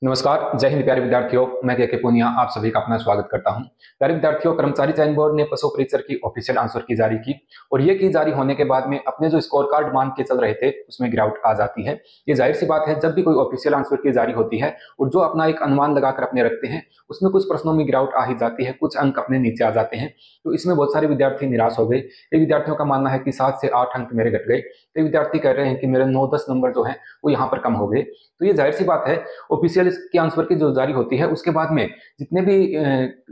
नमस्कार, जय हिंद प्यारे विद्यार्थियों। मैं के पूनिया आप सभी का अपना स्वागत करता हूं। प्यारे विद्यार्थियों, कर्मचारी चयन बोर्ड ने पशु परीक्षण की ऑफिशियल आंसर की जारी की और ये की जारी होने के बाद में अपने जो स्कोर कार्ड मान के चल रहे थे उसमें गिरावट आ जाती है। ये जाहिर सी बात है, जब भी कोई ऑफिशियल आंसर की जारी होती है और जो अपना एक अनुमान लगाकर अपने रखते हैं उसमें कुछ प्रश्नों में गिरावट आ ही जाती है, कुछ अंक अपने नीचे आ जाते हैं। तो इसमें बहुत सारे विद्यार्थी निराश हो गए। कई विद्यार्थियों का मानना है कि 7 से 8 अंक मेरे घट गए। कई विद्यार्थी कह रहे हैं कि मेरे 9-10 नंबर जो है वो यहाँ पर कम हो गए। तो ये जाहिर सी बात है, ऑफिशियल की आंसर की जो जारी होती है उसके बाद में जितने भी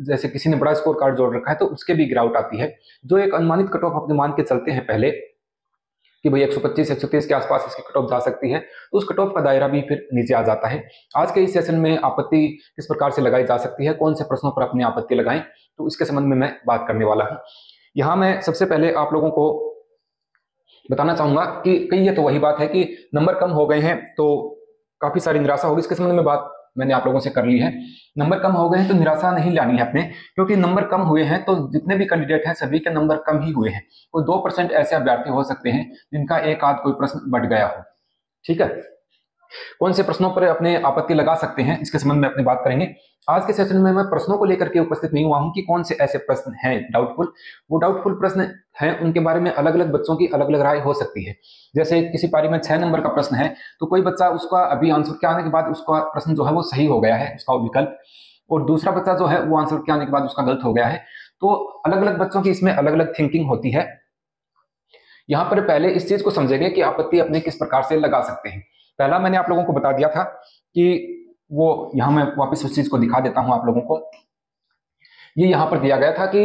जैसे किसी ने बड़ा स्कोर कार्ड जोड़ रखा है तो उसके भी गिरावट आती है। जो एक अनुमानित कट ऑफ अपने मान के चलते हैं पहले कि भाई 125 130 के आसपास इसकी कट ऑफ जा सकती है, तो उस कट ऑफ का दायरा भी फिर नीचे आ जाता है। आज के इस सेशन में आपत्ति किस प्रकार से लगाई जा सकती है, कौन से प्रश्नों पर अपनी आपत्ति लगाएं, तो इसके संबंध में मैं बात करने वाला हूं। यहाँ मैं सबसे पहले आप लोगों को बताना चाहूंगा कि कई ये तो वही बात है कि नंबर कम हो गए हैं तो काफी सारी निराशा होगी। इसके संबंध में बात मैंने आप लोगों से कर ली है। नंबर कम हो गए हैं तो निराशा नहीं लानी है अपने, क्योंकि नंबर कम हुए हैं तो जितने भी कैंडिडेट हैं सभी के नंबर कम ही हुए हैं। कोई 2% ऐसे अभ्यर्थी हो सकते हैं जिनका एक आध कोई प्रश्न बढ़ गया हो। ठीक है, कौन से प्रश्नों पर अपने आपत्ति लगा सकते हैं इसके संबंध में अपनी बात करेंगे। आज के सेशन में मैं प्रश्नों को लेकर के उपस्थित नहीं हुआ हूं कि कौन से ऐसे प्रश्न हैं डाउटफुल। वो डाउटफुल प्रश्न हैं, उनके बारे में अलग अलग बच्चों की अलग अलग राय हो सकती है। जैसे किसी पारी में 6 नंबर का प्रश्न है तो कोई बच्चा उसका अभी आंसर के आने के बाद उसका प्रश्न जो है वो सही हो गया है, उसका विकल्प, और दूसरा बच्चा जो है वो आंसर के आने के बाद उसका गलत हो गया है। तो अलग अलग बच्चों की इसमें अलग अलग थिंकिंग होती है। यहाँ पर पहले इस चीज को समझेंगे कि आपत्ति अपने किस प्रकार से लगा सकते हैं। पहला मैंने आप लोगों को बता दिया था कि वो यहाँ मैं वापस उस चीज को दिखा देता हूं आप लोगों को। ये यहाँ पर दिया गया था कि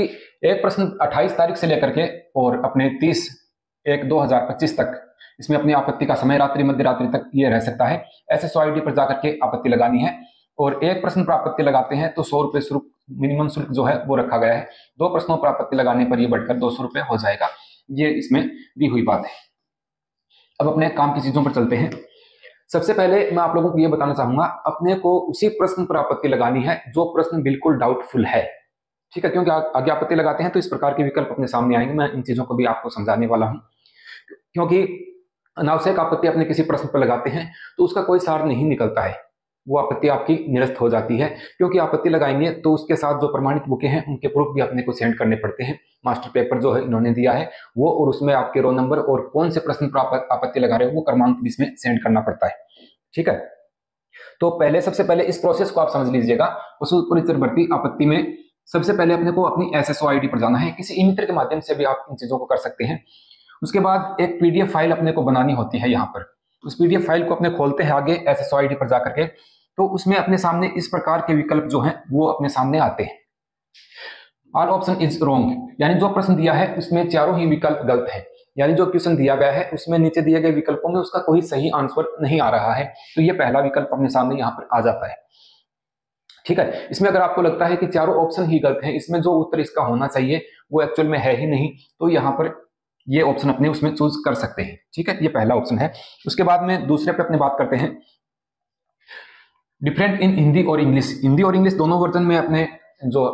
एक प्रश्न 28 तारीख से लेकर के और अपने 30/1/2025 तक इसमें अपनी आपत्ति का समय रात्रि मध्य रात्रि तक ये रह सकता है। SSOID पर जाकर के आपत्ति लगानी है और एक प्रश्न पर आपत्ति लगाते हैं तो 100 रुपये शुल्क मिनिमम शुल्क जो है वो रखा गया है। 2 प्रश्नों पर आपत्ति लगाने पर यह बढ़कर 200 रुपये हो जाएगा। ये इसमें दी हुई बात है। अब अपने काम की चीजों पर चलते हैं। सबसे पहले मैं आप लोगों को यह बताना चाहूंगा, अपने को उसी प्रश्न पर आपत्ति लगानी है जो प्रश्न बिल्कुल डाउटफुल है। ठीक है, क्योंकि आगे आपत्ति लगाते हैं तो इस प्रकार के विकल्प अपने सामने आएंगे। मैं इन चीजों को भी आपको समझाने वाला हूं, क्योंकि अनावश्यक आपत्ति अपने किसी प्रश्न पर लगाते हैं तो उसका कोई सार नहीं निकलता है, वो आपत्ति आपकी निरस्त हो जाती है। क्योंकि आपत्ति लगाएंगे तो उसके साथ जो प्रमाणित बुकें हैं उनके प्रूफ भी अपने को सेंड करने पड़ते हैं। मास्टर पेपर जो है इन्होंने दिया है वो, और उसमें आपके रोल नंबर और कौन से प्रश्न पर आपत्ति लगा रहे हो वो क्रमांक भी इसमें सेंड करना पड़ता है। ठीक है, तो पहले सबसे पहले इस प्रोसेस को आप समझ लीजिएगा। पशु परिचर भर्ती आपत्ति में सबसे पहले अपने को अपनी SSOID पर जाना है। किसी ई मित्र के माध्यम से भी आप इन चीजों को कर सकते हैं। उसके बाद एक PDF फाइल अपने को बनानी होती है। यहाँ पर उस PDF फाइल को अपने खोलते हैं आगे SSOID पर जाकर के, तो उसमें अपने सामने इस प्रकार के विकल्प जो हैं वो अपने सामने आते हैं। ऑल ऑप्शन इज रॉन्ग, यानी जो प्रश्न दिया है उसमें चारों ही विकल्प गलत है। यानी जो क्वेश्चन दिया गया है उसमें नीचे दिए गए विकल्पों में उसका कोई सही आंसर नहीं आ रहा है। तो ये पहला विकल्प अपने सामने यहाँ पर आ जाता है। ठीक है, इसमें अगर आपको लगता है कि चारों ऑप्शन ही गलत हैं, इसमें जो उत्तर इसका होना चाहिए वो एक्चुअल में है ही नहीं, तो यहाँ पर ये ऑप्शन अपने उसमें चूज कर सकते हैं। ठीक है, ये पहला ऑप्शन है। उसके बाद में दूसरे पे अपने बात करते हैं, डिफरेंट इन हिंदी और इंग्लिश। हिंदी और इंग्लिश दोनों वर्जन में अपने जो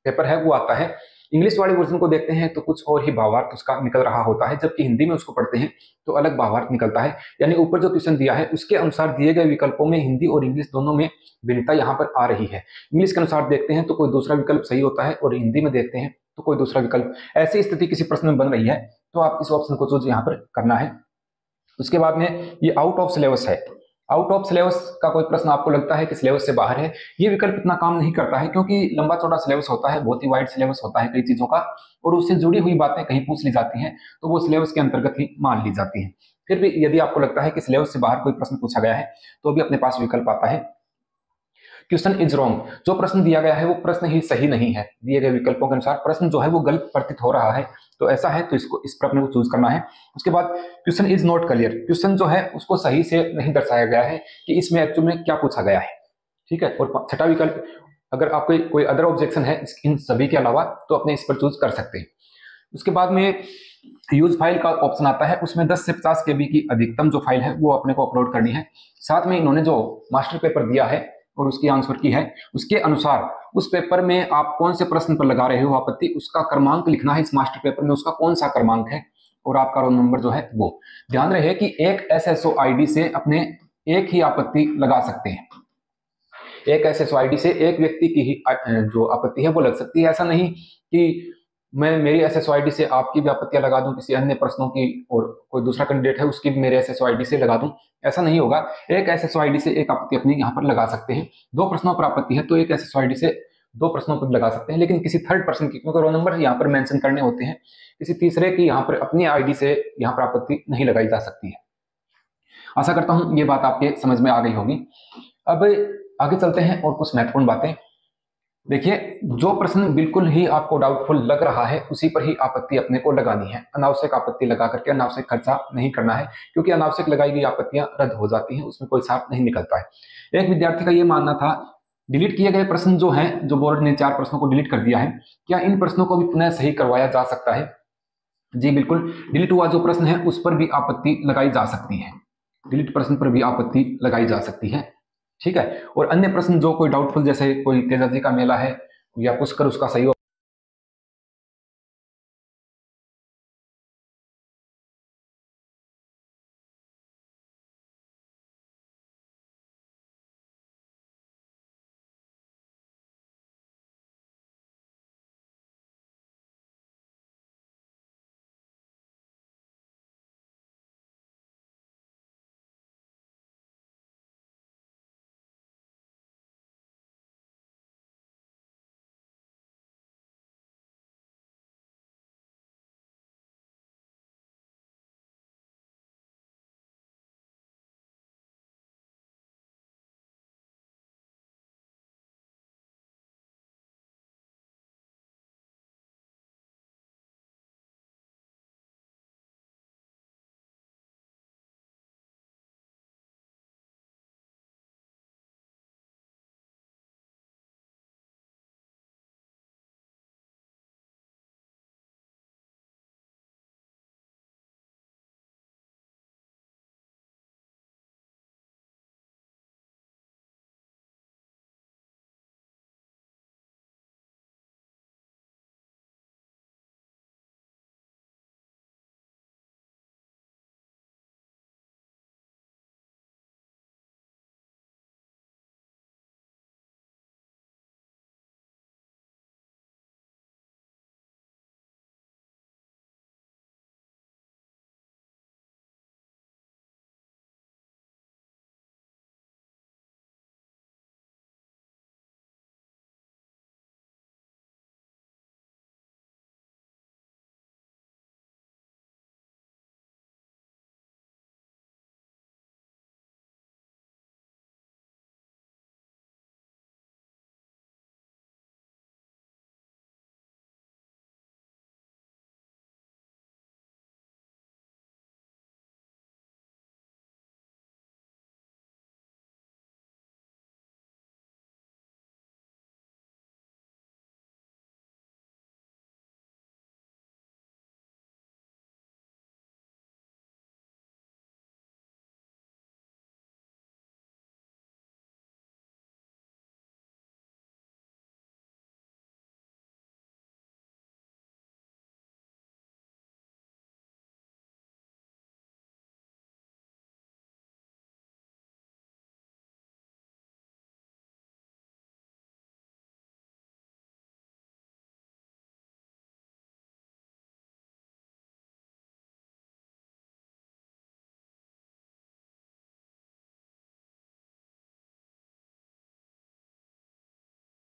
पेपर है वो आता है। इंग्लिश वाले वर्जन को देखते हैं तो कुछ और ही भावार्थ उसका निकल रहा होता है, जबकि हिंदी में उसको पढ़ते हैं तो अलग भावार्थ निकलता है। यानी ऊपर जो क्वेश्चन दिया है उसके अनुसार दिए गए विकल्पों में हिंदी और इंग्लिश दोनों में भिन्नता यहाँ पर आ रही है। इंग्लिश के अनुसार देखते हैं तो कोई दूसरा विकल्प सही होता है और हिंदी में देखते हैं तो कोई दूसरा विकल्प। ऐसी स्थिति किसी प्रश्न में बन रही है तो आप इस ऑप्शन को चूज यहाँ पर करना है। उसके बाद में ये आउट ऑफ सिलेबस है। आउट ऑफ सिलेबस का कोई प्रश्न आपको लगता है कि सिलेबस से बाहर है, ये विकल्प इतना काम नहीं करता है, क्योंकि लंबा चौड़ा सिलेबस होता है, बहुत ही वाइड सिलेबस होता है कई चीजों का, और उससे जुड़ी हुई बातें कहीं पूछ ली जाती हैं तो वो सिलेबस के अंतर्गत ही मान ली जाती हैं। फिर भी यदि आपको लगता है कि सिलेबस से बाहर कोई प्रश्न पूछा गया है तो भी अपने पास विकल्प आता है क्वेश्चन इज रॉन्ग। जो प्रश्न दिया गया है वो प्रश्न ही सही नहीं है, दिए गए विकल्पों के अनुसार प्रश्न जो है वो गलत प्रतीत हो रहा है, तो ऐसा है तो इसको इस पर अपने को चूज करना है। उसके बाद question is not clear, question जो है उसको सही से नहीं दर्शाया गया है कि इसमें एक्चुअल में क्या पूछा गया है। ठीक है, और छठा विकल्प, अगर आपको कोई अदर ऑब्जेक्शन है इन सभी के अलावा तो अपने इस पर चूज कर सकते हैं। उसके बाद में यूज फाइल का ऑप्शन आता है, उसमें 10 से 50 KB की अधिकतम जो फाइल है वो अपने को अपलोड करनी है। साथ में इन्होंने जो मास्टर पेपर दिया है और उसकी आंसर की है उसके अनुसार उस पेपर में आप कौन से प्रश्न पर लगा रहे हो आपत्ति, उसका क्रमांक लिखना है इस मास्टर पेपर में, उसका कौन सा क्रमांक है और आपका रोल नंबर जो है वो। ध्यान रहे कि एक SSOID से अपने एक ही आपत्ति लगा सकते हैं। एक SSO ID से एक व्यक्ति की ही जो आपत्ति है वो लग सकती है। ऐसा नहीं कि मैं मेरी SSO ID से आपकी भी आपत्तियां लगा दूं, किसी अन्य प्रश्नों की, और कोई दूसरा कैंडिडेट है उसकी भी मेरे SSO ID से लगा दूं, ऐसा नहीं होगा। एक SSO ID से एक आपत्ति अपनी यहाँ पर लगा सकते हैं। 2 प्रश्नों पर आपत्ति है तो एक SSO ID से 2 प्रश्नों पर लगा सकते हैं, लेकिन किसी थर्ड पर्सन की, क्योंकि रोल नंबर यहाँ पर मेंशन करने होते हैं, किसी तीसरे की यहाँ पर अपनी आईडी से यहाँ पर आपत्ति नहीं लगाई जा सकती है। आशा करता हूं ये बात आपके समझ में आ गई होगी। अब आगे चलते हैं और कुछ महत्वपूर्ण बातें। देखिए, जो प्रश्न बिल्कुल ही आपको डाउटफुल लग रहा है उसी पर ही आपत्ति अपने को लगानी है। अनावश्यक आपत्ति लगा करके अनावश्यक खर्चा नहीं करना है, क्योंकि अनावश्यक लगाई गई आपत्तियां रद्द हो जाती हैं, उसमें कोई साफ नहीं निकलता है। एक विद्यार्थी का यह मानना था, डिलीट किए गए प्रश्न जो हैं, जो बोर्ड ने 4 प्रश्नों को डिलीट कर दिया है, क्या इन प्रश्नों को भी पुनः सही करवाया जा सकता है? जी बिल्कुल, डिलीट हुआ जो प्रश्न है उस पर भी आपत्ति लगाई जा सकती है। डिलीट प्रश्न पर भी आपत्ति लगाई जा सकती है, ठीक है। और अन्य प्रश्न जो कोई डाउटफुल, जैसे कोई तेजाजी का मेला है या पुष्कर उसका सही